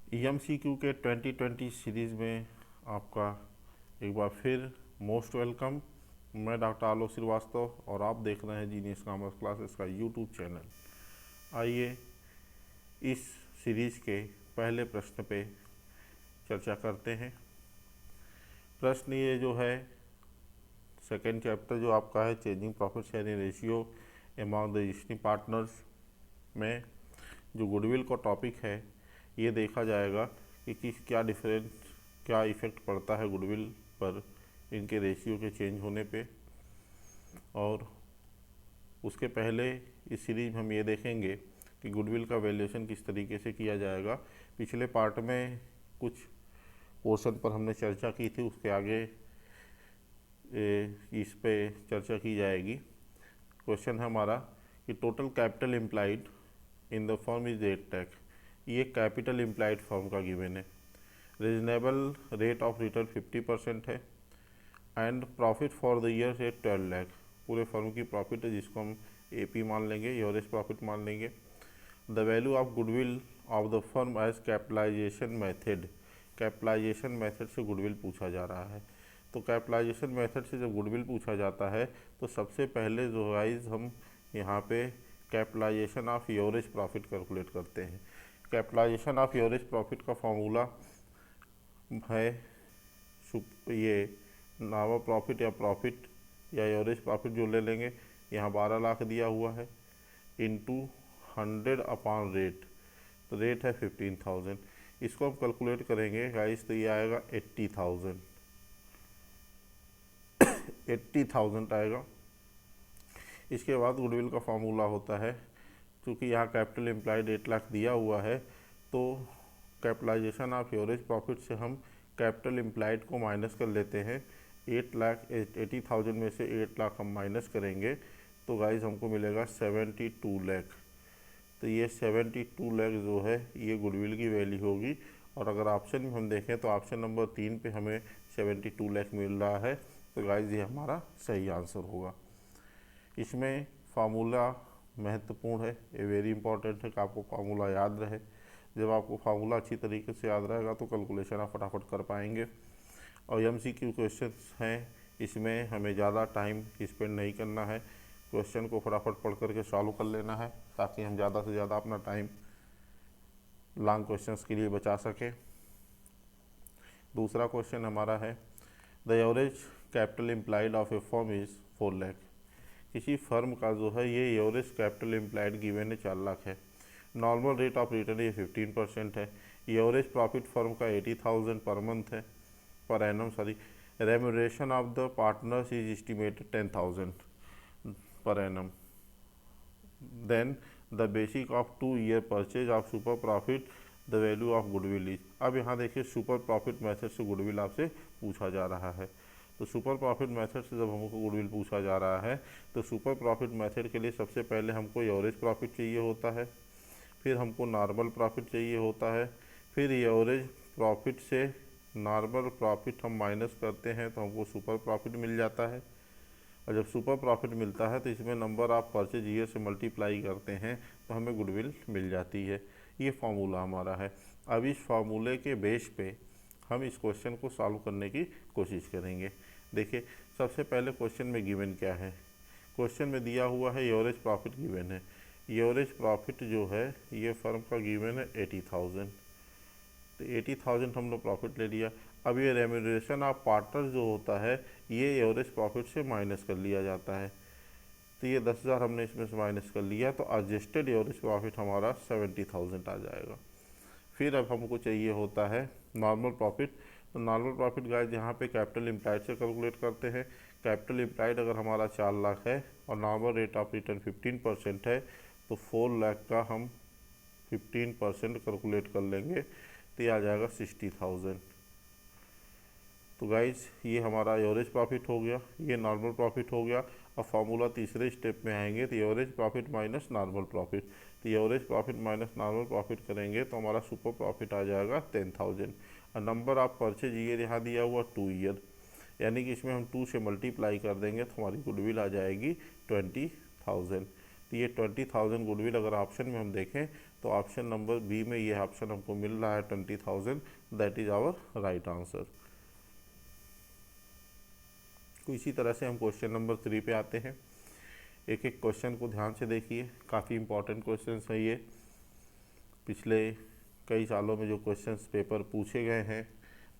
EMCQ के 2020 series में आपका एक बार फिर मोस्ट वेलकम। मैं डॉक्टर आलोक श्रीवास्तव और आप देख रहे हैं जीनियस कॉमर्स क्लासेस का यूट्यूब चैनल। आइए इस सीरीज़ के पहले प्रश्न पे चर्चा करते हैं। प्रश्न ये जो है सेकेंड चैप्टर जो आपका है changing profit sharing ratio among the existing partners में जो गुडविल का टॉपिक है ये देखा जाएगा कि क्या डिफरेंस क्या इफ़ेक्ट पड़ता है गुडविल पर इनके रेशियो के चेंज होने पे। और उसके पहले इस सीरीज में हम ये देखेंगे कि गुडविल का वैल्यूएशन किस तरीके से किया जाएगा। पिछले पार्ट में कुछ पोर्शन पर हमने चर्चा की थी, उसके आगे इस पे चर्चा की जाएगी। क्वेश्चन है हमारा कि total capital implied in the firm is 8 lakh. ये कैपिटल इम्प्लाइड फर्म का गिवन है। रीजनेबल रेट ऑफ रिटर्न 50% है and profit for the year है 12 लाख। पूरे फर्म की प्रॉफिट है जिसको हम AP मान लेंगे, एवरेज प्रॉफिट मान लेंगे। The value of goodwill of the firm as capitalization method. Capitalization method से गुडविल पूछा जा रहा है। तो कैपिटलाइजेशन मेथड से जब गुडविल पूछा जाता है तो सबसे पहले जो गाइस हम यहाँ पे capitalization of average profit calculate करते हैं। कैपिटलाइजेशन ऑफ एवरेज प्रॉफिट का फॉर्मूला है ये नॉर्मल प्रॉफिट या प्रॉफिट या एवरेज प्रॉफिट जो ले लेंगे, यहाँ 12 लाख दिया हुआ है इंटू 100 अपॉन रेट, तो रेट है 15,000। इसको हम कैलकुलेट करेंगे गाइस तो ये आएगा 80,000 आएगा। इसके बाद गुडविल का फॉर्मूला होता है, क्योंकि यहाँ कैपिटल एम्प्लॉयड 8 लाख दिया हुआ है तो कैपिटलाइजेशन ऑफ एवरेज प्रॉफिट से हम कैपिटल एम्प्लॉयड को माइनस कर लेते हैं। 80,000 में से 8 लाख हम माइनस करेंगे तो गाइस हमको मिलेगा 72 लाख। तो ये 72 लाख जो है ये गुडविल की वैल्यू होगी। और अगर ऑप्शन में हम देखें तो ऑप्शन नंबर 3 पे हमें 72 लाख मिल रहा है, तो गाइस ये हमारा सही आंसर होगा। इसमें फार्मूला महत्वपूर्ण है, ये वेरी इंपॉर्टेंट है कि आपको फार्मूला याद रहे। जब आपको फार्मूला अच्छी तरीके से याद रहेगा तो कैलकुलेशन आप फटाफट कर पाएंगे। और MCQ क्वेश्चन हैं, इसमें हमें ज़्यादा टाइम स्पेंड नहीं करना है, क्वेश्चन को फटाफट पढ़ करके सॉल्व कर लेना है ताकि हम ज़्यादा से ज़्यादा अपना टाइम लॉन्ग क्वेश्चंस के लिए बचा सकें। दूसरा क्वेश्चन हमारा है the average capital employed of A firm is 4 lakh. किसी फर्म का जो है ये एवरेज कैपिटल एम्प्लॉयड गिवन है 4 लाख है। नॉर्मल रेट ऑफ रिटर्न ये 15% है। एवरेज प्रॉफिट फर्म का 80,000 पर मंथ है, per annum sorry. Remuneration of the partners is estimated 10,000 per annum. Then the basic of 2 year purchase of super profit the value of goodwill is. अब यहाँ देखिए super profit method से goodwill आपसे पूछा जा रहा है। तो सुपर प्रॉफिट मेथड से जब हमको गुडविल पूछा जा रहा है तो सुपर प्रॉफिट मेथड के लिए सबसे पहले हमको एवरेज प्रॉफिट चाहिए होता है, फिर हमको नॉर्मल प्रॉफिट चाहिए होता है, फिर एवरेज प्रॉफिट से नॉर्मल प्रॉफिट हम माइनस करते हैं तो हमको सुपर प्रॉफिट मिल जाता है। और जब सुपर प्रॉफिट मिलता है तो इसमें नंबर ऑफ परचेज ईयर से मल्टीप्लाई करते हैं तो हमें गुडविल मिल जाती है। ये फार्मूला हमारा है। अब इस फार्मूले के बेस पे हम इस क्वेश्चन को सॉल्व करने की कोशिश करेंगे। देखिए सबसे पहले क्वेश्चन में गिवन क्या है। क्वेश्चन में दिया हुआ है एवरेज प्रॉफिट गिवन है। एवरेज प्रॉफिट जो है ये फर्म का गिवन है 80,000, तो 80,000 हम लोग प्रॉफिट ले लिया। अब ये रेम्यूनरेशन ऑफ पार्टनर जो होता है ये एवरेज प्रॉफिट से माइनस कर लिया जाता है, तो ये 10,000 हमने इसमें से माइनस कर लिया तो एडजस्टेड एवरेज प्रॉफिट हमारा 70,000 आ जाएगा। फिर अब हमको चाहिए होता है नॉर्मल प्रॉफिट। तो नॉर्मल प्रॉफिट गाइस यहाँ पे कैपिटल एम्प्लॉयड से कैलकुलेट करते हैं। कैपिटल एम्प्लॉयड अगर हमारा 4 लाख है और नॉर्मल रेट ऑफ रिटर्न 15% है तो 4 लाख का हम 15% कैलकुलेट कर लेंगे तो ये आ जाएगा 60,000। तो गाइस ये हमारा एवरेज प्रॉफिट हो गया, ये नॉर्मल प्रॉफिट हो गया। अब फार्मूला तीसरे स्टेप में आएंगे तो average profit minus normal profit, तो average profit minus normal profit करेंगे तो हमारा सुपर प्रॉफिट आ जाएगा 10,000। और नंबर ऑफ परचेज ईयर यहाँ दिया हुआ 2 ईयर, यानी कि इसमें हम 2 से मल्टीप्लाई कर देंगे तो हमारी गुडविल आ जाएगी 20,000। तो ये 20,000 गुडविल अगर ऑप्शन में हम देखें तो ऑप्शन नंबर बी में ये ऑप्शन हमको मिल रहा है 20,000, that is our right answer. तो इसी तरह से हम क्वेश्चन नंबर 3 पे आते हैं। एक एक क्वेश्चन को ध्यान से देखिए, काफ़ी इंपॉर्टेंट क्वेश्चन है ये। पिछले कई सालों में जो क्वेश्चंस पेपर पूछे गए हैं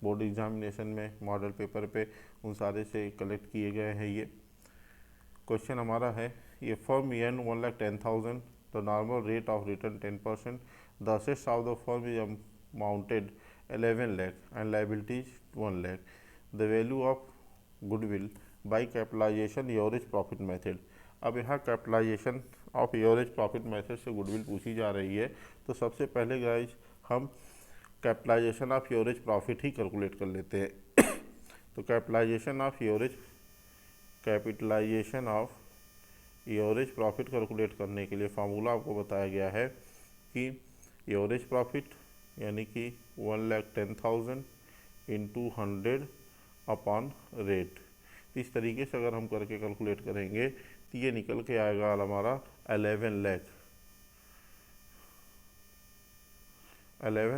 बोर्ड एग्जामिनेशन में मॉडल पेपर पे, उन सारे से कलेक्ट किए गए हैं ये। क्वेश्चन हमारा है, ये firm earn 1,10,000, the normal rate of return 10%, the assets of the firm is amounted 11 lakh and liabilities 1 lakh, the value of goodwill by capitalisation average profit method. अब यहाँ capitalisation of average profit method से goodwill पूछी जा रही है, तो सबसे पहले गाइज हम कैपिटलाइजेशन ऑफ एवरेज प्रॉफिट ही कैलकुलेट कर लेते हैं। तो capitalisation of average profit calculate करने के लिए फार्मूला आपको बताया गया है कि एवरेज प्रॉफिट यानी कि 1,10,000 इंटू 100 अपॉन रेट। इस तरीके से अगर हम करके कैलकुलेट करेंगे तो ये निकल के आएगा हमारा 11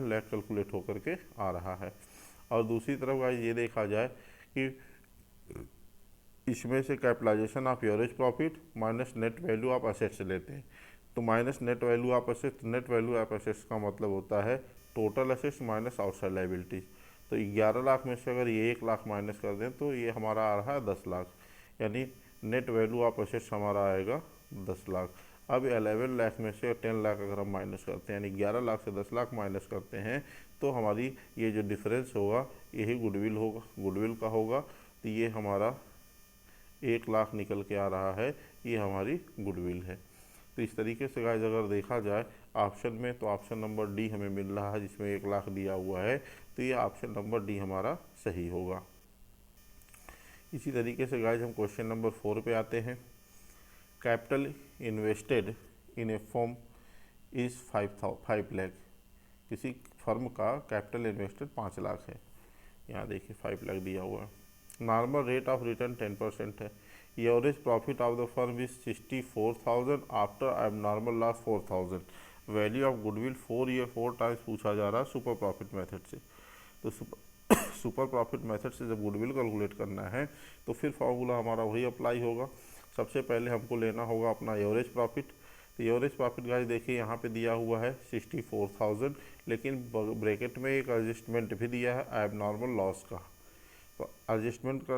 लाख कैलकुलेट होकर के आ रहा है। और दूसरी तरफ गाइस ये देखा जाए कि इसमें से capitalisation of average profit minus net value of assets लेते हैं, तो minus net value of assets, net value of assets का मतलब होता है total assets minus outside liabilities. तो 11 लाख में से अगर ये 1 लाख माइनस कर दें तो ये हमारा आ रहा है 10 लाख, यानी नेट वैल्यू ऑफ असेट्स हमारा आएगा 10 लाख। अब 11 लाख में से 10 लाख अगर हम माइनस करते हैं, यानी 11 लाख से 10 लाख माइनस करते हैं, तो हमारी ये जो डिफरेंस होगा यही गुडविल होगा, गुडविल का होगा। तो ये हमारा 1 लाख निकल के आ रहा है, ये हमारी गुडविल है। तो इस तरीके से गाइस अगर देखा जाए ऑप्शन में, तो ऑप्शन नंबर डी हमें मिल रहा है जिसमें 1 लाख दिया हुआ है, तो ये ऑप्शन नंबर डी हमारा सही होगा। इसी तरीके से गाइस हम क्वेश्चन नंबर 4 पे आते हैं। Capital invested in a firm is 5 lakh. किसी फर्म का कैपिटल इन्वेस्टेड 5 लाख है, यहाँ देखिए 5 लाख दिया हुआ है। नॉर्मल रेट ऑफ रिटर्न 10% है। Average profit of the firm is 64,000 after abnormal loss 4,000। Value of goodwill 4 times पूछा जा रहा है सुपर प्रॉफिट मेथड से। तो सुपर प्रॉफिट मेथड से जब गुडविल कैलकुलेट करना है तो फिर फॉर्मूला हमारा वही अप्लाई होगा। सबसे पहले हमको लेना होगा अपना एवरेज प्रॉफिट। तो एवरेज प्रॉफिट गाइस देखिए यहाँ पे दिया हुआ है 64,000, लेकिन ब्रैकेट में एक एडजस्टमेंट भी दिया है एबनॉर्मल लॉस का। तो एडजस्टमेंट का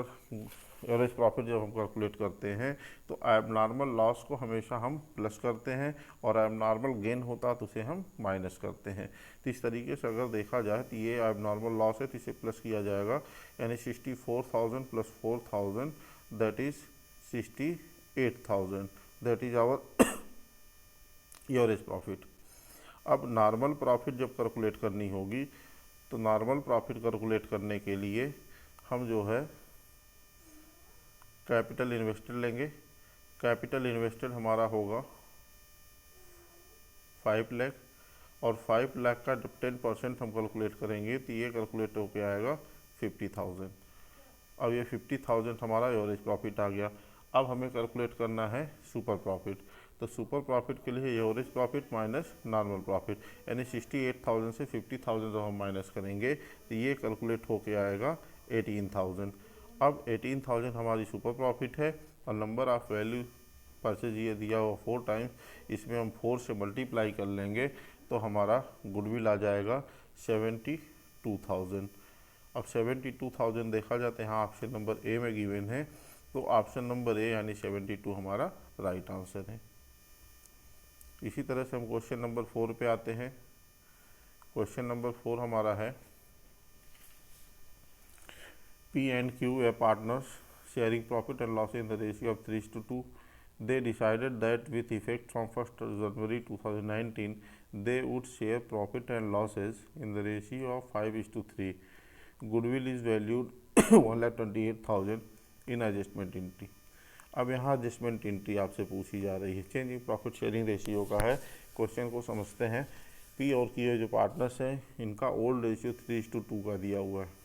एवरेज प्रॉफिट जब हम कैलकुलेट करते हैं तो एबनॉर्मल लॉस को हमेशा हम प्लस करते हैं और एबनॉर्मल गेन होता है तो उसे हम माइनस करते हैं। तो इस तरीके से अगर देखा जाए तो ये एबनॉर्मल लॉस है तो इसे प्लस किया जाएगा, यानी 64,000 plus 4,000 that is 68,000, that is our average profit. अब नॉर्मल प्रॉफिट जब कैलकुलेट करनी होगी तो नॉर्मल प्रॉफिट कैलकुलेट करने के लिए हम जो है कैपिटल इन्वेस्टेड लेंगे। कैपिटल इन्वेस्टेड हमारा होगा 5 लाख, और 5 लाख का जब 10% हम कैलकुलेट करेंगे तो ये कैलकुलेट होके आएगा 50,000। अब ये 50,000 हमारा एवरेज प्रॉफिट आ गया। अब हमें कैलकुलेट करना है सुपर प्रॉफिट। तो सुपर प्रॉफिट के लिए average profit minus normal profit, यानी 68,000 से 50,000 जब हम माइनस करेंगे तो ये कैलकुलेट होके आएगा 18,000। अब 18,000 हमारी सुपर प्रॉफिट है और नंबर ऑफ़ वैल्यू परचेज ये दिया हुआ 4 टाइम्स, इसमें हम 4 से मल्टीप्लाई कर लेंगे तो हमारा गुडविल आ जाएगा 72,000। अब 72,000 देखा जाता है यहाँ ऑप्शन नंबर ए में गिवन है, तो ऑप्शन नंबर ए यानी 72 हमारा राइट आंसर है। इसी तरह से हम क्वेश्चन नंबर 4 पे आते हैं। क्वेश्चन नंबर 4 हमारा है, P and Q were partners sharing profit and loss in the ratio of 3:2. They decided that with effect from 1st January 2019, they would share profit and losses in the ratio of 5:3. Goodwill is valued 1,28,000 in adjustment entry. अब यहाँ adjustment entry आपसे पूछी जा रही है, change in profit sharing ratio का है। Question को समझते हैं। पी और क्यू जो पार्टनर्स हैं इनका ओल्ड रेशियो 3:2 का दिया हुआ है।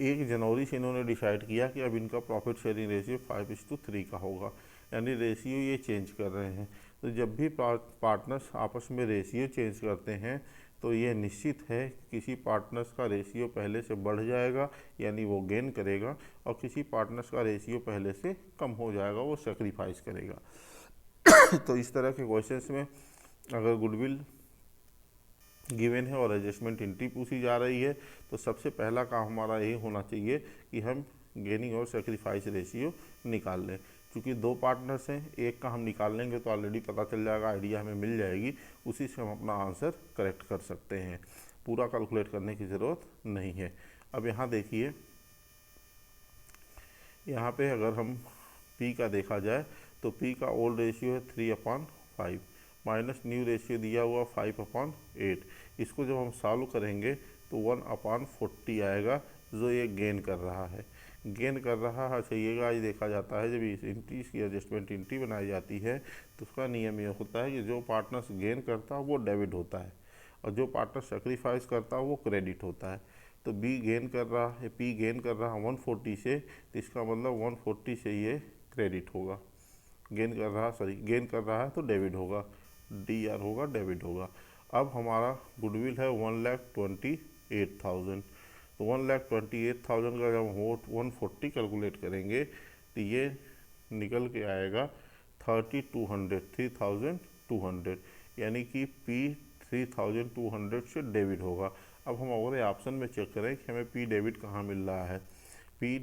1 जनवरी से इन्होंने डिसाइड किया कि अब इनका प्रॉफिट शेयरिंग रेशियो 5:3 का होगा, यानी रेशियो ये चेंज कर रहे हैं। तो जब भी पार्टनर्स आपस में रेशियो चेंज करते हैं तो ये निश्चित है किसी पार्टनर्स का रेशियो पहले से बढ़ जाएगा यानी वो गेन करेगा, और किसी पार्टनर्स का रेशियो पहले से कम हो जाएगा, वो सेक्रीफाइस करेगा। तो इस तरह के क्वेश्चंस में अगर गुडविल गिवन है और एडजस्टमेंट एंट्री पूछी जा रही है तो सबसे पहला काम हमारा ये होना चाहिए कि हम गेनिंग और सेक्रीफाइस रेशियो निकाल लें। क्योंकि दो पार्टनर्स हैं, एक का हम निकाल लेंगे तो ऑलरेडी पता चल जाएगा, आइडिया हमें मिल जाएगी, उसी से हम अपना आंसर करेक्ट कर सकते हैं, पूरा कैलकुलेट करने की ज़रूरत नहीं है। अब यहाँ देखिए, यहाँ पे अगर हम P का देखा जाए तो P का ओल्ड रेशियो है 3/5 माइनस न्यू रेशियो दिया हुआ 5/8। इसको जब हम सॉल्व करेंगे तो 1/40 आएगा, जो ये गेन कर रहा है। गेन कर रहा है चाहिएगा, आज देखा जाता है जब इस एंट्री की एडजस्टमेंट एंट्री बनाई जाती है तो उसका नियम ये होता है कि जो पार्टनर्स गेन करता है वो डेबिट होता है और जो पार्टनर सेक्रीफाइस करता है वो क्रेडिट होता है। तो बी गेन कर रहा है, पी गेन कर रहा है 140 से, तो इसका मतलब 140 से ये क्रेडिट होगा। गेन कर रहा है तो डेबिट होगा, डी आर होगा, डेबिट होगा। अब हमारा गुडविल है 1,28,000, तो 1,28,000 का जब हम 140 कैलकुलेट करेंगे तो ये निकल के आएगा 3,200, यानी कि P 3,200 से डेबिट होगा। अब हम अगर ऑप्शन में चेक करें कि हमें P डेबिट कहाँ मिल रहा है, P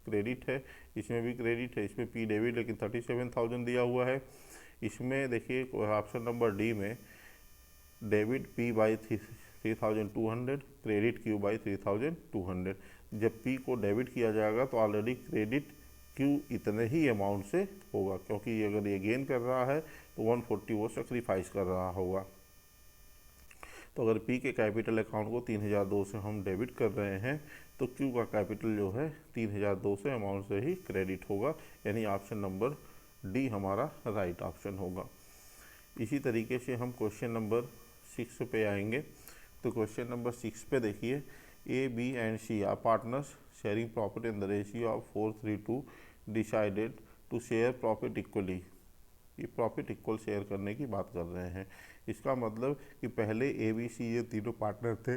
क्रेडिट है, इसमें भी क्रेडिट है, इसमें P डेबिट, लेकिन 37,000 दिया हुआ है। इसमें देखिए ऑप्शन नंबर डी में debit P by 3,200, credit Q by 3,200। जब P को डेबिट किया जाएगा तो ऑलरेडी क्रेडिट Q इतने ही अमाउंट से होगा, क्योंकि अगर ये गेन कर रहा है तो 140 वो सेक्रीफाइस कर रहा होगा। तो अगर P के कैपिटल अकाउंट को 3,002 से हम डेबिट कर रहे हैं तो Q का कैपिटल जो है 3,002 से अमाउंट से ही क्रेडिट होगा, यानी ऑप्शन नंबर डी हमारा राइट ऑप्शन होगा। इसी तरीके से हम क्वेश्चन नंबर 6 पे आएंगे। तो क्वेश्चन नंबर 6 पे देखिए, A B and C are partners sharing profit in the ratio of 4:3 decided to share profit equally. ये प्रॉफिट इक्वल शेयर करने की बात कर रहे हैं। इसका मतलब कि पहले ए बी सी ये तीनों पार्टनर थे,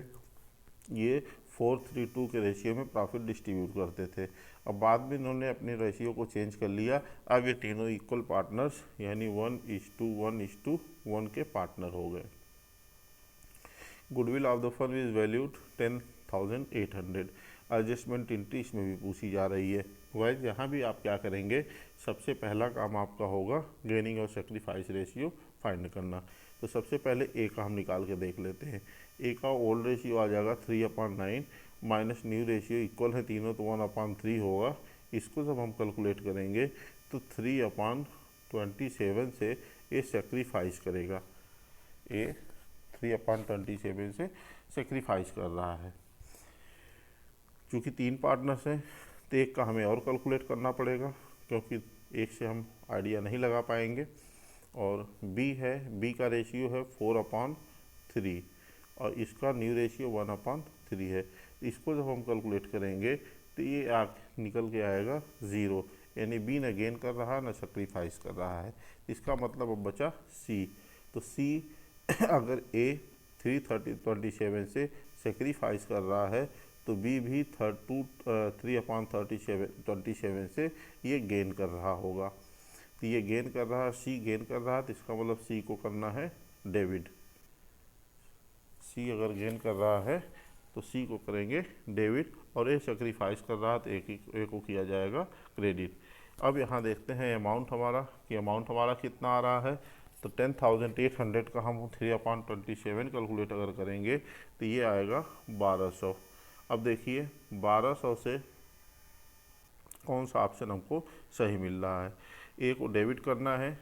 ये 4:3 के रेशियो में प्रॉफिट डिस्ट्रीब्यूट करते थे। अब बाद में इन्होंने अपने रेशियो को चेंज कर लिया, अब ये तीनों इक्वल पार्टनर्स यानी 1:1:1 के पार्टनर हो गए। Goodwill of the firm is valued 10,800। Adjustment entry इसमें भी पूछी जा रही है। वैसे यहाँ भी आप क्या करेंगे, सबसे पहला काम आपका होगा गेनिंग और सेक्रीफाइस रेशियो फाइंड करना। तो सबसे पहले ए का हम निकाल के देख लेते हैं। ए का ओल्ड रेशियो आ जाएगा 3/9 माइनस न्यू रेशियो इक्वल है तीनों तो 1/3 होगा। इसको जब हम कैलकुलेट करेंगे तो 3/27 से ये सेक्रीफाइस करेगा, ए 3/27 से सेक्रीफाइस कर रहा है। क्योंकि तीन पार्टनर्स हैं तो एक का हमें और कैलकुलेट करना पड़ेगा, क्योंकि एक से हम आइडिया नहीं लगा पाएंगे। और बी है, बी का रेशियो है 4/3 और इसका न्यू रेशियो 1/3 है। इसको जब हम कैलकुलेट करेंगे तो ये निकल के आएगा 0, यानी बी न गेन कर रहा न सेक्रीफाइस कर रहा है। इसका मतलब अब बचा सी। तो सी अगर ए 3/27 से सेक्रीफाइस कर रहा है तो बी भी 3/27 से ये गेन कर रहा होगा। तो ये गेन कर रहा है, सी गेन कर रहा है, तो इसका मतलब सी को करना है डेबिट। सी अगर गेन कर रहा है तो सी को करेंगे डेबिट, और ए सेक्रीफाइस कर रहा है तो एक को किया जाएगा क्रेडिट। अब यहाँ देखते हैं अमाउंट हमारा, कि अमाउंट हमारा कितना आ रहा है। तो 10,800 का हम 3/27 कैलकुलेट अगर करेंगे तो ये आएगा 1,200। अब देखिए 1,200 से कौन सा ऑप्शन हमको सही मिल रहा है। ए को डेबिट करना है,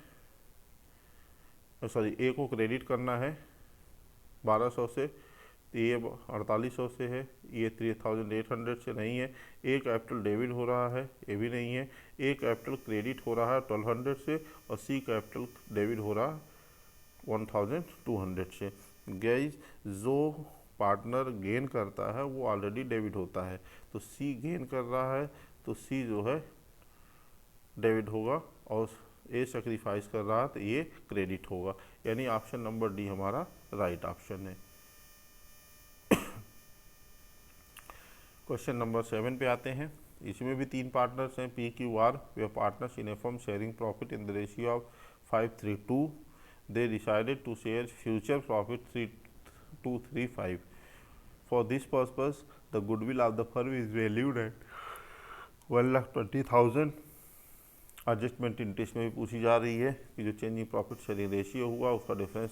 सॉरी ए को क्रेडिट करना है 1,200 से, तो ये 4,800 से है, ये 3,800 से नहीं है। ए कैपिटल डेबिट हो रहा है, ये भी नहीं है। ए कैपिटल क्रेडिट हो रहा है 1,200 से, और सी कैपिटल डेबिट हो रहा है 1,200 से। गाइस, जो पार्टनर गेन करता है वो ऑलरेडी डेबिट होता है, तो सी गेन कर रहा है तो सी जो है डेबिट होगा, और ए सेक्रीफाइस कर रहा है तो ये क्रेडिट होगा, यानी ऑप्शन नंबर डी हमारा राइट ऑप्शन है। क्वेश्चन नंबर 7 पे आते हैं। इसमें भी 3 पार्टनर्स हैं, पी क्यू आर, वे partners in a firm sharing profit in the ratio of 5:3:2। They decided to share future profit 3:2:3:5। For this purpose the goodwill of the firm is valued at 1,20,000। Adjustment interest में भी पूछी जा रही है कि जो change in profit sharing ratio हुआ उसका डिफरेंस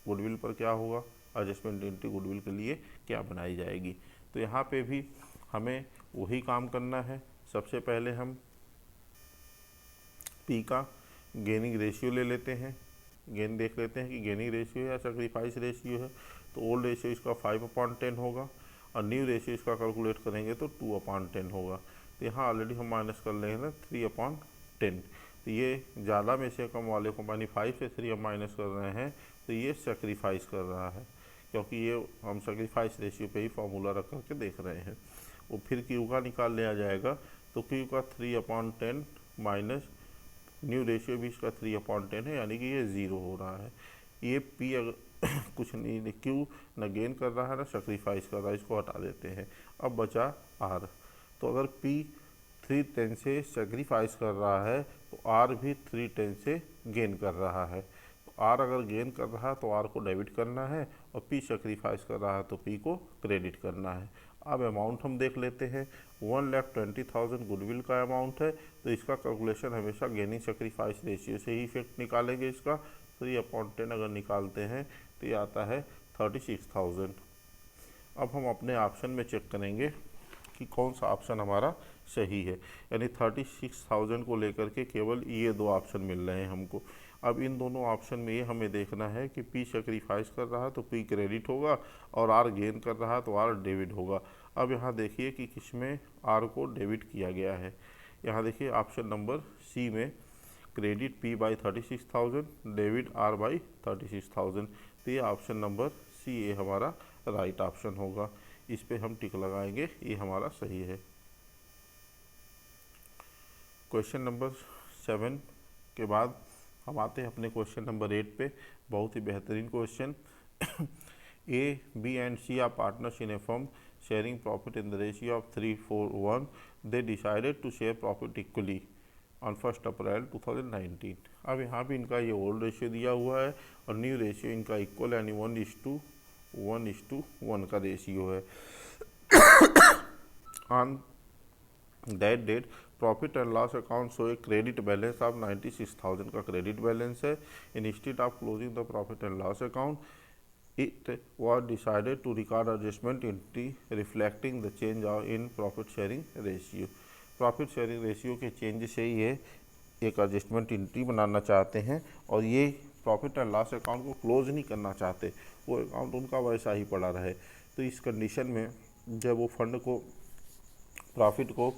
गुडविल पर क्या होगा, एडजस्टमेंट इंटू गुडविल के लिए क्या बनाई जाएगी। तो यहाँ पे भी हमें वही काम करना है। सबसे पहले हम पी का गेनिंग रेशियो ले लेते हैं, गेन देख लेते हैं कि गेनिंग रेशियो है या सेक्रीफाइस रेशियो है। तो ओल्ड रेशियो इसका 5/10 होगा और न्यू रेशियो इसका कैलकुलेट करेंगे तो 2/10 होगा। तो यहाँ ऑलरेडी हम माइनस कर लेंगे ना 3/10। तो ये ज़्यादा में से कम वाले को यानी 5 से 3 हम माइनस कर रहे हैं, तो ये सेक्रीफाइस कर रहा है, क्योंकि ये हम सेक्रीफाइस रेशियो पे ही फॉर्मूला रख करके देख रहे हैं। वो फिर क्यू का निकाल लिया जाएगा, तो क्यू का 3/10 माइनस न्यू रेशियो भी इसका 3/10 है, यानी कि ये 0 हो रहा है। ये पी अगर कुछ नहीं, क्यू न गेन कर रहा है ना सेक्रीफाइस कर रहा है, इसको हटा देते हैं। अब बचा आर। तो अगर पी 3/10 से सेक्रीफाइस कर रहा है तो आर भी 3/10 से गेन कर रहा है। तो आर अगर गेन कर रहा है तो आर को डेबिट करना है, और पी सेक्रीफाइस कर रहा है तो पी को क्रेडिट करना है। अब अमाउंट हम देख लेते हैं। 1,20,000 गुडविल का अमाउंट है, तो इसका कैलकुलेशन हमेशा गेनिंग सेक्रीफाइस रेशियो से ही इफेक्ट निकालेंगे। इसका 3/10 अगर निकालते हैं तो ये आता है 36,000। अब हम अपने ऑप्शन में चेक करेंगे कि कौन सा ऑप्शन हमारा सही है, यानी 36,000 को लेकर के केवल ये 2 ऑप्शन मिल रहे हैं हमको। अब इन दोनों ऑप्शन में ये हमें देखना है कि पी सेक्रीफाइस कर रहा है तो पी क्रेडिट होगा, और आर गेन कर रहा है तो आर डेबिट होगा। अब यहाँ देखिए कि किसमें आर को डेबिट किया गया है। यहाँ देखिए ऑप्शन नंबर सी में credit P by 36,000, debit R by 36,000। तो ये ऑप्शन नंबर सी ए हमारा राइट ऑप्शन होगा। इस पे हम टिक लगाएंगे, ये हमारा सही है। क्वेश्चन नंबर 7 के बाद हम आते हैं अपने क्वेश्चन नंबर 8 पे। बहुत ही बेहतरीन question. A, B and C are partners in a firm sharing profit in the ratio of 3:4:1। They decided to share profit equally on 1 April 2019। अब यहाँ भी इनका ये ओल्ड रेशियो दिया हुआ है और न्यू रेशियो इनका इक्वल, यानी 1:1:1 का रेशियो है। On that date profit and loss account show a credit balance of 96,000 का क्रेडिट बैलेंस है। Instead of closing the profit and loss account, it was decided to record adjustment entry reflecting the change in profit sharing ratio। Profit sharing ratio के change से ये एक adjustment entry बनाना चाहते हैं, और ये प्रॉफिट एंड लॉस अकाउंट को close नहीं करना चाहते, वो अकाउंट उनका वैसा ही पड़ा रहे। तो इस कंडीशन में जब वो फंड को, प्रॉफिट को,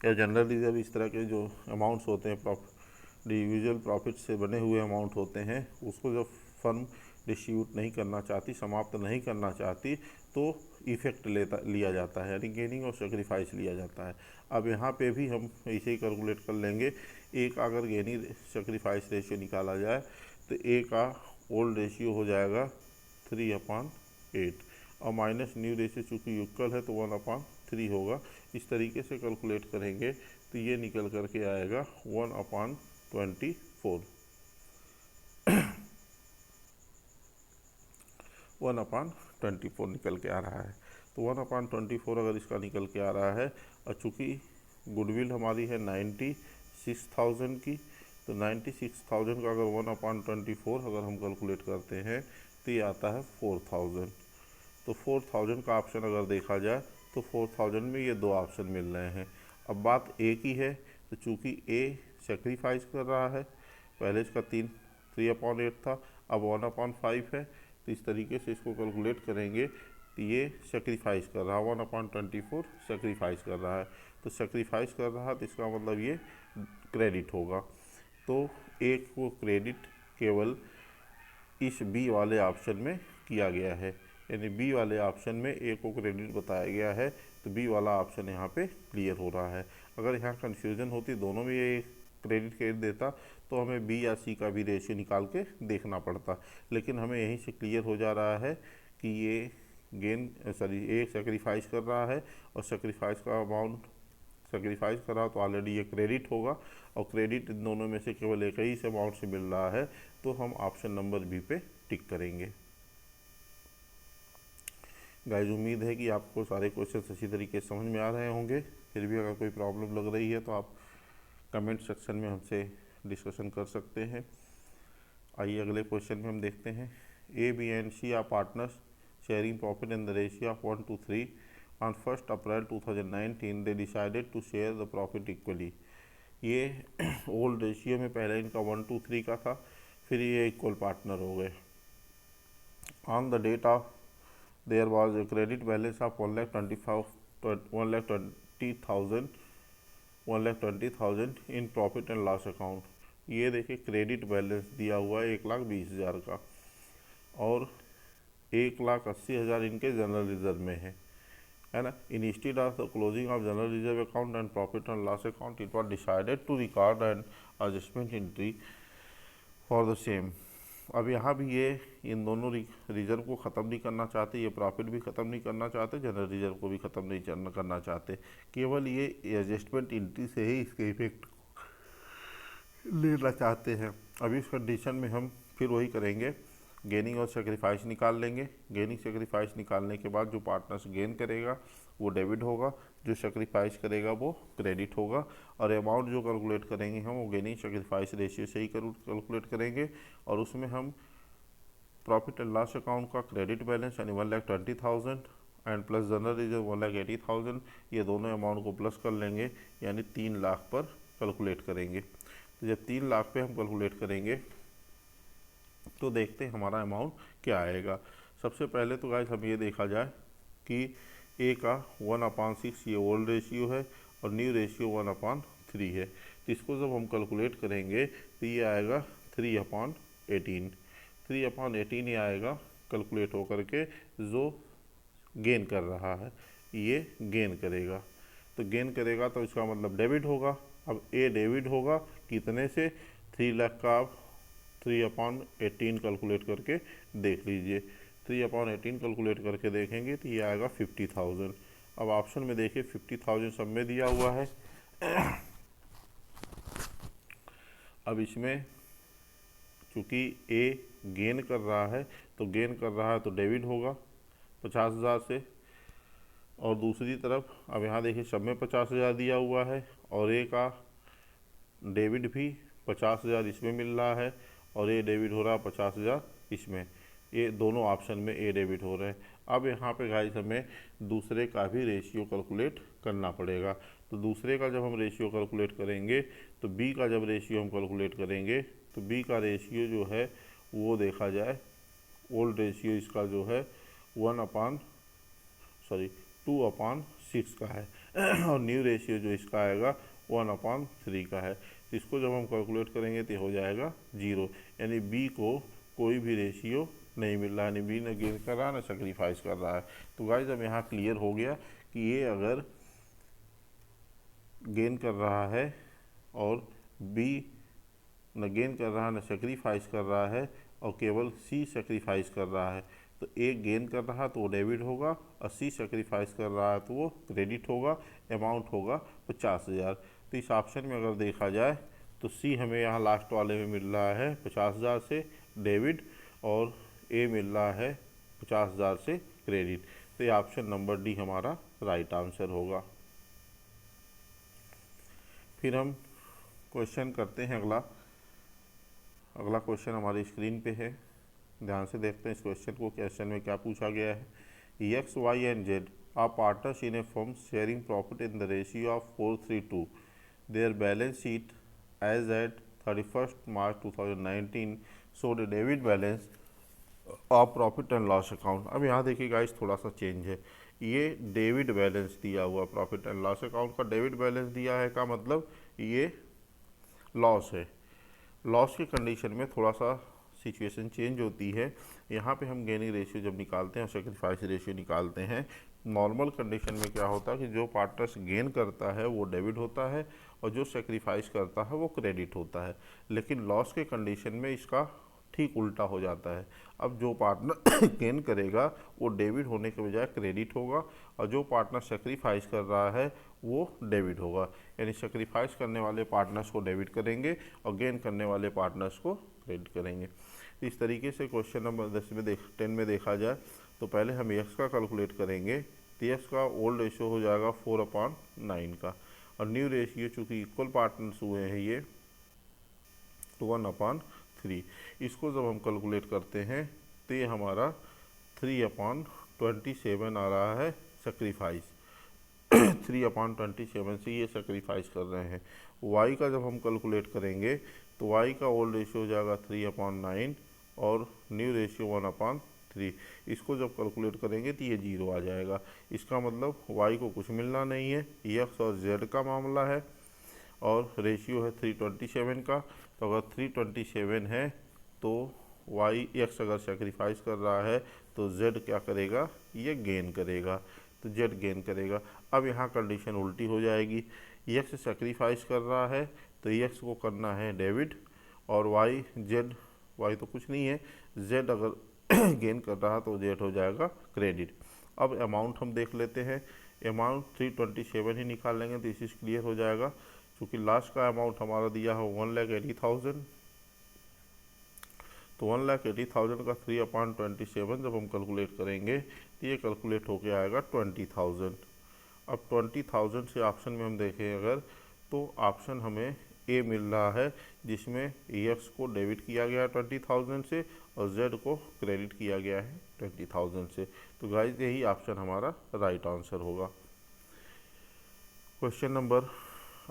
या जनरली जब इस तरह के जो अमाउंट्स होते हैं इंडिविजुअल प्रॉफिट से बने हुए अमाउंट होते हैं, उसको जब फर्म डिस्ट्रीब्यूट नहीं करना चाहती, समाप्त नहीं करना चाहती, तो इफेक्ट लिया जाता है, यानी गेनिंग और सेक्रीफाइस लिया जाता है। अब यहाँ पे भी हम ऐसे ही कैलकुलेट कर लेंगे। एक अगर गेनिंग सेक्रीफाइस रेशियो निकाला जाए तो ए का ओल्ड रेशियो हो जाएगा 3/8, और माइनस न्यू रेशियो चूँकि इक्वल है तो 1/3 होगा। इस तरीके से कैलकुलेट करेंगे तो ये निकल करके आएगा 1/24। 1/24 निकल के आ रहा है। तो 1/24 अगर इसका निकल के आ रहा है, और चूँकि गुडविल हमारी है 96,000 की, तो 96,000 का अगर 1/24 अगर हम कैलकुलेट करते हैं तो ये आता है 4,000। तो 4,000 का ऑप्शन अगर देखा जाए तो 4,000 में ये 2 ऑप्शन मिल रहे हैं। अब बात ए की है, तो चूँकि ए सेक्रीफाइस कर रहा है, पहले इसका 3/8 था, अब 1/5 है, तो इस तरीके से इसको कैलकुलेट करेंगे तो ये सेक्रीफाइस कर रहा है, 1/24 सेक्रीफाइस कर रहा है। तो सेक्रीफाइस कर रहा है तो इसका मतलब ये क्रेडिट होगा। तो ए को क्रेडिट केवल इस बी वाले ऑप्शन में किया गया है, यानी बी वाले ऑप्शन में ए को क्रेडिट बताया गया है, तो बी वाला ऑप्शन यहाँ पे क्लियर हो रहा है। अगर यहाँ कन्फ्यूज़न होती, दोनों में ये क्रेडिट देता तो हमें बी या सी का भी रेशियो निकाल के देखना पड़ता, लेकिन हमें यहीं से क्लियर हो जा रहा है कि ये एक सेक्रीफाइस कर रहा है और सेक्रीफाइस का अमाउंट सेक्रीफाइस कर रहा तो ऑलरेडी ये क्रेडिट होगा, और क्रेडिट इन दोनों में से केवल एक ही से अमाउंट से मिल रहा है, तो हम ऑप्शन नंबर बी पे टिक करेंगे। गाइस उम्मीद है कि आपको सारे क्वेश्चन अच्छी तरीके से समझ में आ रहे होंगे। फिर भी अगर कोई प्रॉब्लम लग रही है तो आप कमेंट सेक्शन में हमसे डिस्कशन कर सकते हैं। आइए अगले क्वेश्चन में हम देखते हैं। A B and C are partners sharing profit in the ratio of 1:3 on 1 April 2019 they decided to share the profit equally. ये ओल्ड रेशियो में पहले इनका 1:3 का था, फिर ये इक्वल पार्टनर हो गए। On the date of there was a credit balance of 1,20,000 in profit and loss account. ये देखिए क्रेडिट बैलेंस दिया हुआ है 1,20,000 का, और 1,80,000 इनके जनरल रिजर्व में है ना। Instead of the closing of general reserve account and profit and loss account it was decided to record and adjustment entry for the same. अब यहाँ भी ये इन दोनों रिजर्व को ख़त्म नहीं करना चाहते, ये प्रॉफिट भी ख़त्म नहीं करना चाहते, जनरल रिजर्व को भी ख़त्म नहीं करना चाहते, केवल ये एडजस्टमेंट एंट्री से ही इसके इफेक्ट लेना चाहते हैं। अभी इस कंडीशन में हम फिर वही करेंगे, गेनिंग और सेक्रीफाइस निकाल लेंगे। गेनिंग सेक्रीफाइस निकालने के बाद जो पार्टनर्स गेन करेगा वो डेबिट होगा, जो सेक्रीफाइस करेगा वो क्रेडिट होगा, और अमाउंट जो कैलकुलेट करेंगे हम वो गेनिंग सेक्रीफाइस रेशियो से ही कैलकुलेट करेंगे, और उसमें हम प्रॉफिट एंड लॉस अकाउंट का क्रेडिट बैलेंस यानी 1,20,000 एंड प्लस जनरल रिजर्व 1,80,000, ये दोनों अमाउंट को प्लस कर लेंगे यानी 3 लाख पर कैलकुलेट करेंगे। तो जब 3 लाख पे हम कैलकुलेट करेंगे तो देखते हैं हमारा अमाउंट क्या आएगा। सबसे पहले तो गाइस हम ये देखा जाए कि ए का 1/6 ये ओल्ड रेशियो है और न्यू रेशियो 1/3 है, तो इसको जब हम कैलकुलेट करेंगे तो ये आएगा 3/18। 3/18 ये आएगा कैलकुलेट होकर के, जो गेन कर रहा है ये गेन करेगा, तो गेन करेगा तो इसका मतलब डेबिट होगा। अब ए डेबिट होगा कितने से, 3 लाख का आप 3/18 कैलकुलेट करके देख लीजिए। 3/18 कैलकुलेट करके देखेंगे तो ये आएगा 50,000। अब ऑप्शन में देखिए 50,000 सब में दिया हुआ है। अब इसमें चूँकि ए गेन कर रहा है तो गेन कर रहा है तो डेबिट होगा 50,000 से, और दूसरी तरफ अब यहाँ देखिए सब में 50,000 दिया हुआ है और ए का डेबिट भी 50,000 इसमें मिल रहा है और ए डेबिट हो रहा है 50,000 इसमें, ये दोनों ऑप्शन में ए डेबिट हो रहे हैं। अब यहाँ पे गाइस हमें दूसरे का भी रेशियो कैलकुलेट करना पड़ेगा, तो दूसरे का जब हम रेशियो कैलकुलेट करेंगे तो बी का जब रेशियो हम कैलकुलेट करेंगे तो बी का रेशियो जो है वो देखा जाए, ओल्ड रेशियो इसका जो है 2/6 का है और न्यू रेशियो जो इसका आएगा 1/3 का है। तो इसको जब हम कैलकुलेट करेंगे तो हो जाएगा 0, यानी बी को कोई भी रेशियो नहीं मिल रहा है, यानी बी न गेन कर रहा है न सेक्रीफाइस कर रहा है। तो गाइस अब यहाँ क्लियर हो गया कि ये अगर गेन कर रहा है और बी न गेन कर रहा है न सेक्रीफाइस कर रहा है और केवल सी सेक्रीफाइस कर रहा है, तो ए गेन कर रहा है तो वो डेबिट होगा और सी सेक्रीफाइस कर रहा है तो वो क्रेडिट होगा, अमाउंट होगा 50,000। तो इस ऑप्शन में अगर देखा जाए तो सी हमें यहाँ लास्ट वाले में मिल रहा है 50,000 से डेबिट और ए मिल रहा है 50,000 से क्रेडिट, तो ये ऑप्शन नंबर डी हमारा राइट आंसर होगा। फिर हम क्वेश्चन करते हैं अगला क्वेश्चन हमारी स्क्रीन पे है, ध्यान से देखते हैं इस क्वेश्चन में क्या पूछा गया है। X Y and Z are partners in a firm sharing profit in the ratio of 4:3 their balance sheet as at 31 March 2019 showed a debit balance of profit and loss account. अब यहाँ देखिए guys थोड़ा सा change है, ये debit balance दिया हुआ profit and loss account का डेबिट बैलेंस दिया है का मतलब ये लॉस है। लॉस की कंडीशन में थोड़ा सा सिचुएशन चेंज होती है। यहाँ पे हम गेनिंग रेशियो जब निकालते हैं और सेक्रीफाइस रेशियो निकालते हैं, नॉर्मल कंडीशन में क्या होता है कि जो पार्टनर्स गेन करता है वो डेबिट होता है और जो सेक्रीफाइस करता है वो क्रेडिट होता है। लेकिन लॉस के कंडीशन में इसका ठीक उल्टा हो जाता है। अब जो पार्टनर गेन करेगा वो डेबिट होने के बजाय क्रेडिट होगा और जो पार्टनर सेक्रीफाइस कर रहा है वो डेबिट होगा। यानी सेक्रीफाइस करने वाले पार्टनर्स को डेबिट करेंगे और गेन करने वाले पार्टनर्स को क्रेडिट करेंगे। इस तरीके से क्वेश्चन नंबर 10 में देखा जाए तो पहले हम एक्स का कैलकुलेट करेंगे, तो एक्स का ओल्ड रेशियो हो जाएगा 4/9 का, और न्यू रेशियो चूँकि इक्वल पार्टनर्स हुए हैं ये, तो 1/3। इसको जब हम कैलकुलेट करते हैं तो ये हमारा 3/27 आ रहा है सेक्रीफाइस। 3/27 से ये सेक्रीफाइस कर रहे हैं। y का जब हम कैलकुलेट करेंगे तो y का ओल्ड रेशियो हो जाएगा 3/9 और न्यू रेशियो 1/3। इसको जब कैलकुलेट करेंगे तो ये 0 आ जाएगा। इसका मतलब y को कुछ मिलना नहीं है, x और z का मामला है और रेशियो है 327 का। तो अगर 327 है तो x अगर सेक्रीफाइस कर रहा है तो z क्या करेगा, ये गेन करेगा, तो z गेन करेगा। अब यहाँ कंडीशन उल्टी हो जाएगी, x सेक्रीफाइस कर रहा है तो x को करना है डेबिट और y तो कुछ नहीं है, z अगर गेन कर रहा तो z हो जाएगा क्रेडिट। अब अमाउंट हम देख लेते हैं, अमाउंट 327 ही निकाल लेंगे तो इसी क्लियर हो जाएगा। क्योंकि लास्ट का अमाउंट हमारा दिया है 1,80,000, तो 1,80,000 का 3/27 जब हम कैलकुलेट करेंगे तो ये कैलकुलेट होके आएगा 20,000। अब 20,000 से ऑप्शन में हम देखें अगर, तो ऑप्शन हमें ए मिल रहा है जिसमें एक्स को डेबिट किया गया है 20,000 से और जेड को क्रेडिट किया गया है 20,000 से। तो गाइस यही ऑप्शन हमारा राइट आंसर होगा। क्वेश्चन नंबर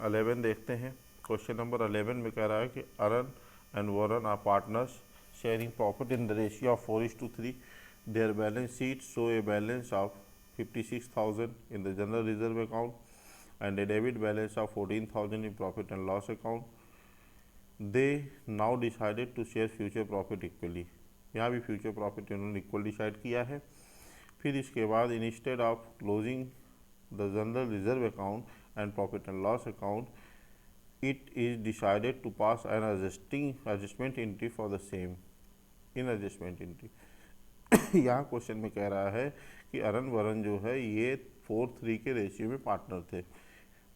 11 देखते हैं। क्वेश्चन नंबर 11 में कह रहा है कि Arun and Varun are partners sharing profit in the ratio of 4:3. Their balance sheets show a balance of 56,000 in the general reserve account and a debit balance of 14,000 in profit and loss account. They now decided to share future profit equally. यहाँ भी future profit इन्होंने equal decide किया है। फिर इसके बाद instead of closing the general reserve account and profit and loss account, it is decided to pass an adjustment entry for the same in adjustment entry. यहाँ question में कह रहा है कि अरुण वरुण जो है ये 4:3 के रेशियो में पार्टनर थे,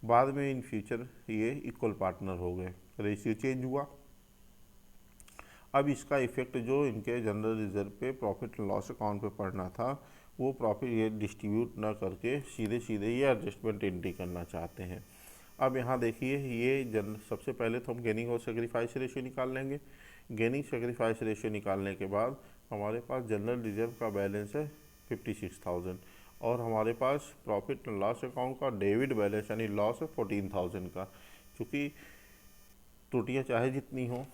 बाद में इन फ्यूचर ये इक्वल पार्टनर हो गए, रेशियो चेंज हुआ। अब इसका इफेक्ट जो इनके जनरल रिजर्व पे प्रॉफिट एंड लॉस अकाउंट पे पड़ना था वो प्रॉफिट ये डिस्ट्रीब्यूट ना करके सीधे सीधे ये एडजस्टमेंट एंट्री करना चाहते हैं। अब यहाँ देखिए ये सबसे पहले तो हम गेनिंग और सेक्रीफाइस रेशियो निकाल लेंगे। गेनिंग सेक्रीफाइस रेशियो निकालने के बाद हमारे पास जनरल रिजर्व का बैलेंस है 56,000 और हमारे पास प्रॉफिट एंड लॉस अकाउंट का डेबिट बैलेंस यानी लॉस है 14,000 का। चूँकि त्रुटियाँ चाहे जितनी हो,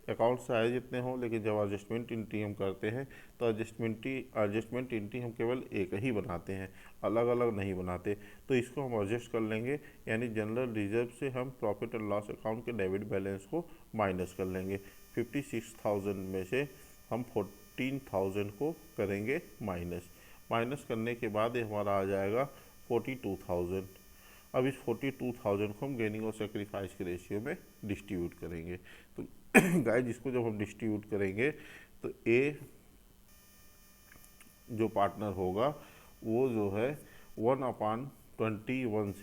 अकाउंट चाहे जितने हों, लेकिन जब एडजस्टमेंट एंट्री हम करते हैं तो एडजस्टमेंट एंट्री हम केवल एक ही बनाते हैं, अलग अलग नहीं बनाते। तो इसको हम एडजस्ट कर लेंगे, यानी जनरल रिजर्व से हम प्रॉफिट एंड लॉस अकाउंट के डेबिट बैलेंस को माइनस कर लेंगे। 56,000 में से हम 14,000 को करेंगे माइनस करने के बाद ये हमारा आ जाएगा 42,000। अब इस 42,000 को हम गेनिंग और सेक्रीफाइस के रेशियो में डिस्ट्रीब्यूट करेंगे। तो गाइस इसको जब हम डिस्ट्रीब्यूट करेंगे तो ए जो पार्टनर होगा वो जो है 1/21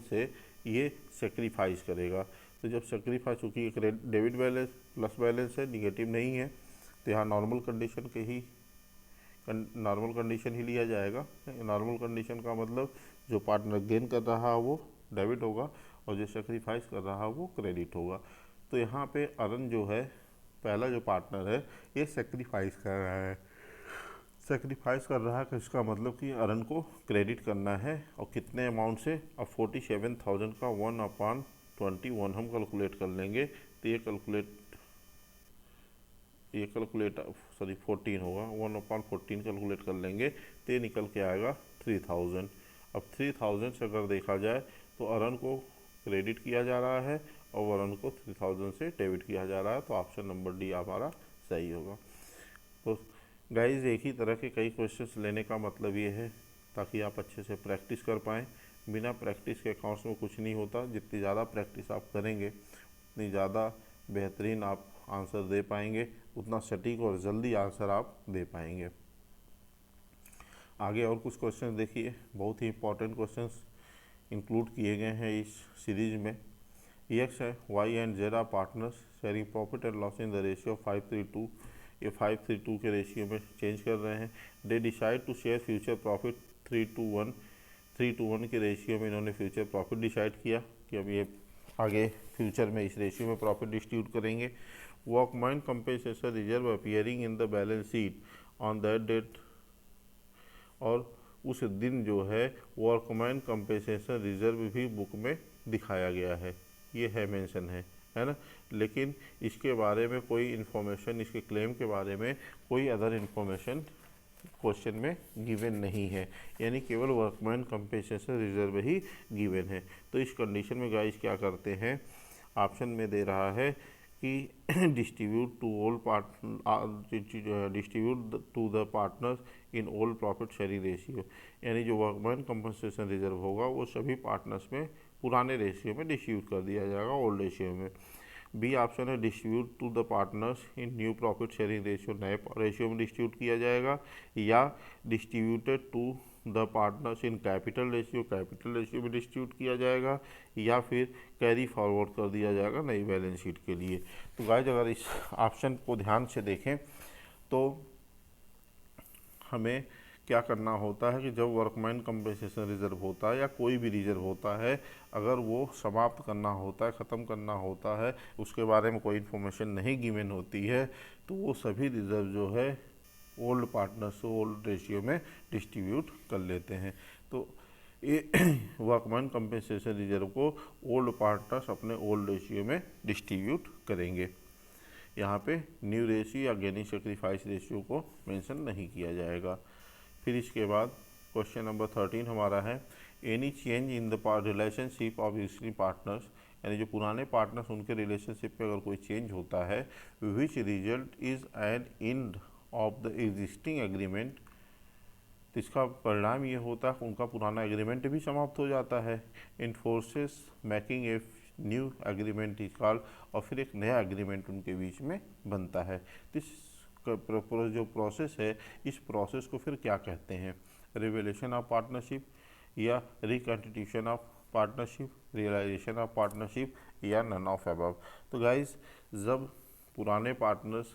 से ये सेक्रीफाइस करेगा। तो जब सेक्रीफाइस, चूँकि एक डेबिट बैलेंस प्लस बैलेंस है, निगेटिव नहीं है, तो यहाँ नॉर्मल कंडीशन ही लिया जाएगा। नॉर्मल कंडीशन का मतलब जो पार्टनर गेन कर रहा है वो डेबिट होगा और जो सेक्रीफाइस कर रहा है वो क्रेडिट होगा। तो यहाँ पे अरुण जो है पहला जो पार्टनर है ये सेक्रीफाइस कर रहा है। सेक्रीफाइस कर रहा है तो इसका मतलब कि अरुण को क्रेडिट करना है, और कितने अमाउंट से, अब 47,000 का 1/21 हम कैलकुलेट कर लेंगे तो ये कैलकुलेट 14 होगा, 1/14 कैलकुलेट कर लेंगे तो ये निकल के आएगा 3,000। अब 3,000 से अगर देखा जाए तो अरुण को क्रेडिट किया जा रहा है और वरुण को 3000 से डेबिट किया जा रहा है। तो ऑप्शन नंबर डी हमारा सही होगा। तो गाइज एक ही तरह के कई क्वेश्चंस लेने का मतलब ये है ताकि आप अच्छे से प्रैक्टिस कर पाएँ। बिना प्रैक्टिस के अकाउंट्स में कुछ नहीं होता। जितनी ज़्यादा प्रैक्टिस आप करेंगे उतनी ज़्यादा बेहतरीन आप आंसर दे पाएंगे, उतना सटीक और जल्दी आंसर आप दे पाएंगे। आगे और कुछ क्वेश्चन देखिए, बहुत ही इंपॉर्टेंट क्वेश्चंस इंक्लूड किए गए हैं इस सीरीज में। एक्स है, Y and Z are partners sharing profit and loss in the ratio 5:3:2। ये 5:3:2 के रेशियो में चेंज कर रहे हैं। They decide to share future profit 3:1 के रेशियो में इन्होंने फ्यूचर प्रॉफिट डिसाइड किया कि अब ये आगे फ्यूचर में इस रेशियो में प्रॉफिट डिस्ट्रीब्यूट करेंगे। Workman compensation reserve appearing in the balance sheet on that date, और उस दिन जो है वर्कमैन कंपेंसेशन रिजर्व भी बुक में दिखाया गया है, ये है मेंशन है ना। लेकिन इसके बारे में कोई इन्फॉर्मेशन, इसके क्लेम के बारे में कोई अदर इन्फॉर्मेशन क्वेश्चन में गिवन नहीं है, यानी केवल वर्कमैन कंपेंसेशन रिजर्व ही गिवन है। तो इस कंडीशन में गाइस क्या करते हैं, ऑप्शन में दे रहा है कि distribute to the partners in all profit sharing ratio, यानी जो वर्कमैन कंपनसेशन रिजर्व होगा वो सभी पार्टनर्स में पुराने रेशियो में डिस्ट्रीब्यूट कर दिया जाएगा, ओल्ड रेशियो में। बी ऑप्शन है distribute to the partners in new profit sharing ratio, नए रेशियो में डिस्ट्रीब्यूट किया जाएगा, या distributed to the partners in capital ratio में डिस्ट्रीब्यूट किया जाएगा, या फिर कैरी फॉरवर्ड कर दिया जाएगा नई बैलेंस शीट के लिए। तो गाइस अगर इस ऑप्शन को ध्यान से देखें तो हमें क्या करना होता है कि जब वर्कमैन कंपेंसेशन रिजर्व होता है या कोई भी रिजर्व होता है, अगर वो समाप्त करना होता है, ख़त्म करना होता है, उसके बारे में कोई इन्फॉर्मेशन नहीं गिवन होती है, तो वो सभी रिजर्व जो है ओल्ड पार्टनर्स ओल्ड रेशियो में डिस्ट्रीब्यूट कर लेते हैं। तो ये वर्कमैन कंपेंसेशन रिजर्व को ओल्ड पार्टनर्स अपने ओल्ड रेशियो में डिस्ट्रीब्यूट करेंगे। यहाँ पे न्यू रेशियो या गेनिंग सेक्रीफाइस रेशियो को मेंशन नहीं किया जाएगा। फिर इसके बाद क्वेश्चन नंबर 13 हमारा है, any change in the relationship of existing partners, यानी जो पुराने पार्टनर्स उनके रिलेशनशिप में अगर कोई चेंज होता है, which result is an end of the existing agreement, तो इसका परिणाम ये होता है कि उनका पुराना एग्रीमेंट भी समाप्त हो जाता है। Enforces making a new agreement is called, और फिर एक नया एग्रीमेंट उनके बीच में बनता है। तो इस जो प्रोसेस है, इस प्रोसेस को फिर क्या कहते हैं, रिवेलेशन ऑफ पार्टनरशिप, या reconstitution of partnership, realisation of partnership, या नन ऑफ अबव। तो गाइस जब पुराने पार्टनर्स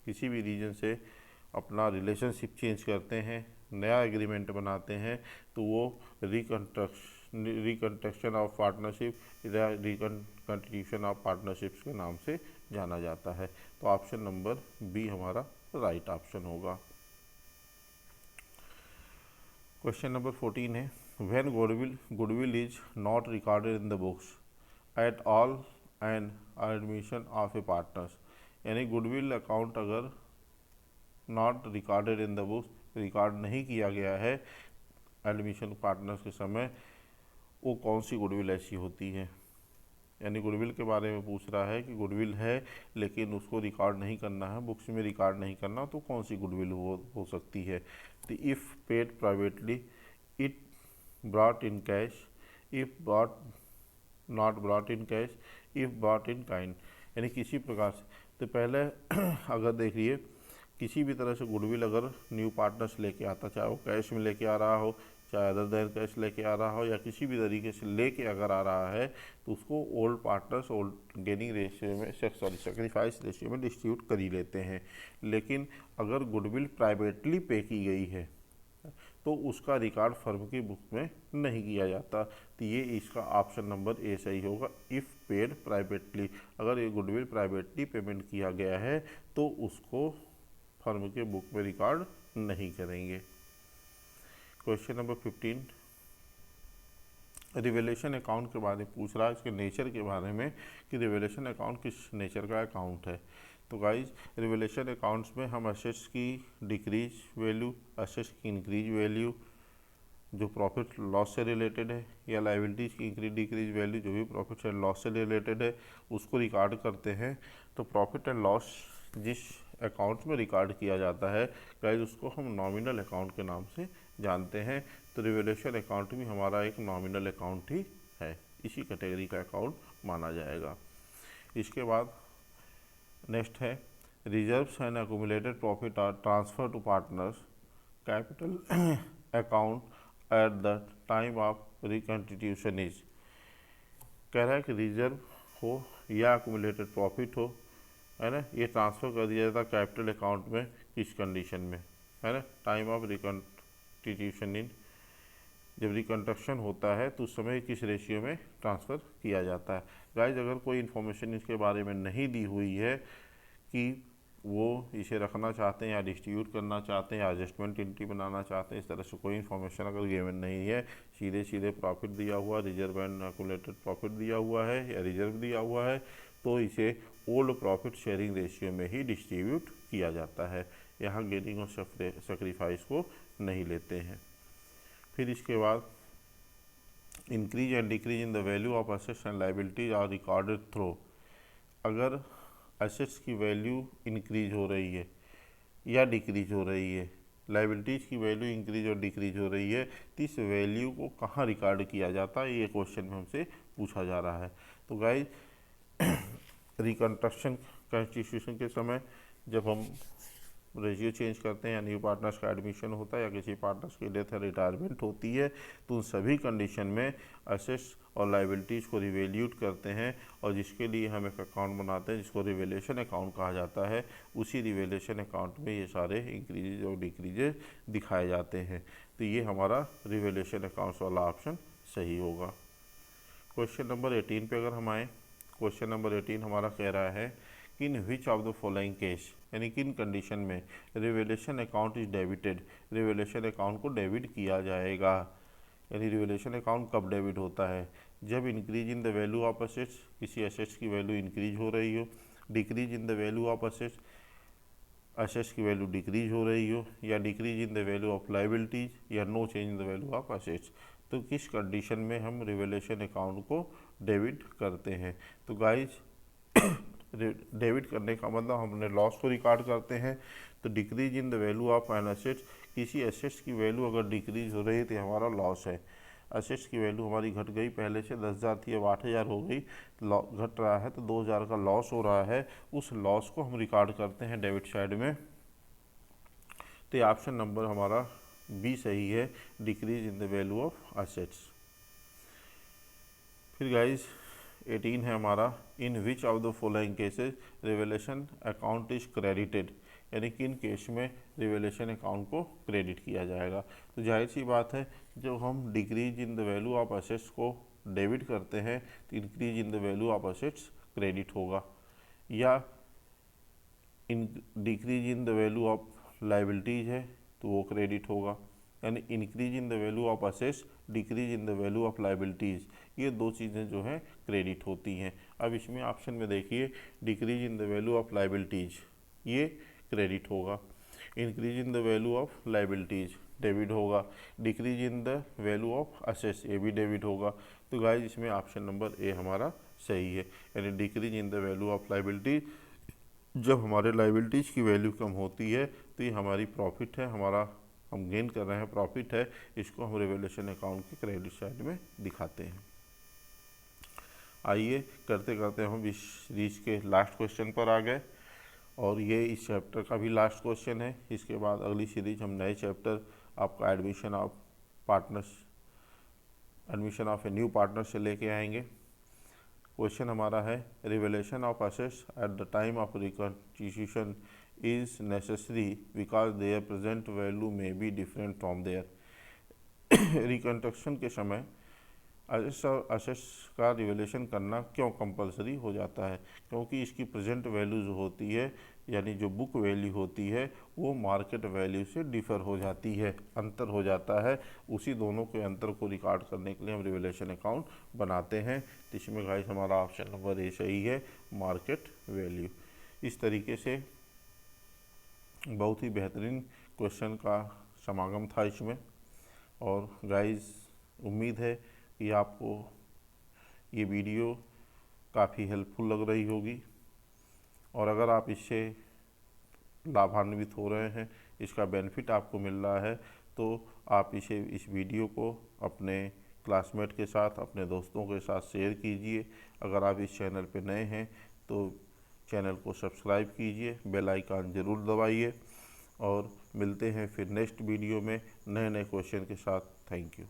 किसी भी रीजन से अपना रिलेशनशिप चेंज करते हैं, नया एग्रीमेंट बनाते हैं, तो वो रिकन्स्ट्रक्शन ऑफ पार्टनरशिप या रिकॉन्स्टिट्यूशन ऑफ पार्टनरशिप्स के नाम से जाना जाता है। तो ऑप्शन नंबर बी हमारा राइट ऑप्शन होगा। क्वेश्चन नंबर 14 है, when goodwill is not recorded in the books at all and admission of A partners, यानी गुडविल अकाउंट अगर not recorded in the books, record नहीं किया गया है एडमिशन पार्टनर्स के समय, वो कौन सी गुडविल ऐसी होती है। यानी गुडविल के बारे में पूछ रहा है कि गुडविल है लेकिन उसको रिकॉर्ड नहीं करना है, बुक्स में रिकॉर्ड नहीं करना, तो कौन सी गुडविल हो सकती है। तो if paid privately, it brought in cash, if brought not brought in cash, if brought in kind, यानी किसी प्रकार से। तो पहले अगर देखिए किसी भी तरह से गुडविल अगर न्यू पार्टनर्स लेके आता, चाहे वो कैश में लेके आ रहा हो, चाहे अदर देन कैश लेके आ रहा हो, या किसी भी तरीके से लेके अगर आ रहा है, तो उसको old partners old gaining ratio में सेक्रीफाइस रेशियो में डिस्ट्रीब्यूट कर ही लेते हैं। लेकिन अगर गुडविल प्राइवेटली पे की गई है तो उसका रिकॉर्ड फर्म की बुक में नहीं किया जाता। तो ये इसका ऑप्शन नंबर ए सही होगा, इफ़ पेड प्राइवेटली, अगर ये गुडविल प्राइवेटली पेमेंट किया गया है तो उसको फर्म के बुक में रिकॉर्ड नहीं करेंगे। क्वेश्चन नंबर 15, रिवेलेशन अकाउंट के बारे में पूछ रहा है, इसके नेचर के बारे में कि रिवेलेशन अकाउंट किस नेचर का अकाउंट है। तो गाइज रिवेलेशन अकाउंट्स में हम असेट्स की डिक्रीज वैल्यू, असेट्स की इंक्रीज वैल्यू, जो प्रॉफिट लॉस से रिलेटेड है, या लाइबिलिटीज़ की इंक्रीज डिक्रीज वैल्यू जो भी प्रॉफिट एंड लॉस से रिलेटेड है उसको रिकॉर्ड करते हैं। तो प्रॉफिट एंड लॉस जिस अकाउंट में रिकॉर्ड किया जाता है गाइस उसको हम नॉमिनल अकाउंट के नाम से जानते हैं। तो रिवैल्यूएशन अकाउंट भी हमारा एक नॉमिनल अकाउंट ही है, इसी कैटेगरी का अकाउंट माना जाएगा। इसके बाद नेक्स्ट है reserves and accumulated profit are transfer to partners capital account at the time of reconstitution is. कह रहा है कि रिजर्व हो या एक्यूमुलेटेड प्रॉफिट हो, है ना, ये ट्रांसफ़र कर दिया जाता है कैपिटल अकाउंट में किस कंडीशन में, है ना, टाइम ऑफ रिकॉन्स्टिट्यूशन इन, जब रिकन्स्ट्रक्शन होता है तो उस समय किस रेशियो में ट्रांसफ़र किया जाता है। गाइस अगर कोई इन्फॉर्मेशन इसके बारे में नहीं दी हुई है कि वो इसे रखना चाहते हैं या डिस्ट्रीब्यूट करना चाहते हैं या एडजस्टमेंट एंट्री बनाना चाहते हैं, इस तरह से कोई इन्फॉर्मेशन अगर गिवन नहीं है, सीधे सीधे प्रॉफिट दिया हुआ, रिजर्व एंड एक्यूमुलेटेड प्रॉफिट दिया हुआ है या रिजर्व दिया हुआ है, तो इसे ओल्ड प्रॉफिट शेयरिंग रेशियो में ही डिस्ट्रीब्यूट किया जाता है। यहाँ गेनिंग और सेक्रीफाइस को नहीं लेते हैं। फिर इसके बाद increase and decrease in the value of assets and liabilities are recorded through. अगर एसेट्स की वैल्यू इंक्रीज हो रही है या डिक्रीज हो रही है, लाइबिलिटीज़ की वैल्यू इंक्रीज और डिक्रीज हो रही है, तो इस वैल्यू को कहाँ रिकॉर्ड किया जाता है, ये क्वेश्चन में हमसे पूछा जा रहा है। तो गाइस रिकन्स्ट्रक्शन कॉन्स्टिट्यूशन के समय जब हम रेशियो चेंज करते हैं या न्यू पार्टनर्स का एडमिशन होता है या किसी पार्टनर्स की डेथ या रिटायरमेंट होती है, तो उन सभी कंडीशन में एसेट्स और लाइबिलिटीज़ को रिवैल्यूट करते हैं और जिसके लिए हम एक अकाउंट बनाते हैं जिसको रिवैल्यूएशन अकाउंट कहा जाता है। उसी रिवैल्यूएशन अकाउंट में ये सारे इंक्रीजेज और डिक्रीजेज दिखाए जाते हैं। तो ये हमारा रिवैल्यूएशन अकाउंट्स वाला ऑप्शन सही होगा। क्वेश्चन नंबर 18 पे अगर हम आए, क्वेश्चन नंबर 18 हमारा कह रहा है कि in which of the following case, यानी किन कंडीशन में revaluation account is debited, revaluation account को डेबिट किया जाएगा। यानी रिवैल्यूएशन अकाउंट कब डेबिट होता है, जब increase in the value of assets, किसी असेट्स की वैल्यू इंक्रीज हो रही हो, decrease in the value of assets, assets की वैल्यू डिक्रीज हो रही हो, या decrease in the value of liabilities, या no change in the value of assets. तो किस कंडीशन में हम रिवैल्यूएशन अकाउंट को डेबिट करते हैं। तो गाइस डेबिट करने का मतलब हमने लॉस को रिकॉर्ड करते हैं। तो decrease in the value of an assets, किसी एसेट्स की वैल्यू अगर डिक्रीज हो रही है तो हमारा लॉस है। एसेट्स की वैल्यू हमारी घट गई, पहले से 10,000 थी अब 8,000 हो गई, घट रहा है तो 2,000 का लॉस हो रहा है, उस लॉस को हम रिकॉर्ड करते हैं डेबिट साइड में। तो ये ऑप्शन नंबर हमारा बी सही है, decrease in the value of assets. फिर गाइज 18 है हमारा, in which of the following cases revaluation account is credited, यानी किन केस में रिवैल्यूएशन अकाउंट को क्रेडिट किया जाएगा। तो जाहिर सी बात है जब हम decrease in the value of assets को डेबिट करते हैं तो increase in the value of assets credit होगा, या in decrease in the value of liabilities है तो वो क्रेडिट होगा। यानी increase in the value of assets, decrease in the value of liabilities, ये दो चीज़ें जो हैं क्रेडिट होती हैं। अब इसमें ऑप्शन में देखिए decrease in the value of liabilities ये क्रेडिट होगा, increase in the value of liabilities debit होगा, decrease in the value of assets ये भी डेबिट होगा। तो गाइस इसमें ऑप्शन नंबर ए हमारा सही है, यानी decrease in the value of liability, जब हमारे लाइबिलिटीज़ की वैल्यू कम होती है तो ये हमारी प्रॉफिट है, हमारा हम गेन कर रहे हैं प्रॉफिट है, इसको हम रिवैल्यूएशन अकाउंट के क्रेडिट साइड में दिखाते हैं। आइए करते करते हम इस सीरीज के लास्ट क्वेश्चन पर आ गए और ये इस चैप्टर का भी लास्ट क्वेश्चन है। इसके बाद अगली सीरीज हम नए चैप्टर आपका admission of a new partner से लेके आएंगे। क्वेश्चन हमारा है revaluation of assets at the time of reconstitution is necessary because their present value may be different from their. Reconstruction के समय असेट्स का रिवैल्यूएशन करना क्यों कंपलसरी हो जाता है, क्योंकि इसकी प्रेजेंट वैल्यू जो होती है यानी जो बुक वैल्यू होती है वो मार्केट वैल्यू से डिफ़र हो जाती है, अंतर हो जाता है। उसी दोनों के अंतर को रिकॉर्ड करने के लिए हम रिवैल्यूएशन अकाउंट बनाते हैं। तो इसमें गाइस हमारा ऑप्शन नंबर ए सही है, मार्केट वैल्यू। इस तरीके से बहुत ही बेहतरीन क्वेश्चन का समागम था इसमें। और गाइस उम्मीद है कि आपको ये वीडियो काफ़ी हेल्पफुल लग रही होगी, और अगर आप इससे लाभान्वित हो रहे हैं, इसका बेनिफिट आपको मिल रहा है, तो आप इस वीडियो को अपने क्लासमेट के साथ, अपने दोस्तों के साथ शेयर कीजिए। अगर आप इस चैनल पर नए हैं तो चैनल को सब्सक्राइब कीजिए, बेल आइकन ज़रूर दबाइए, और मिलते हैं फिर नेक्स्ट वीडियो में नए नए क्वेश्चन के साथ। Thank you.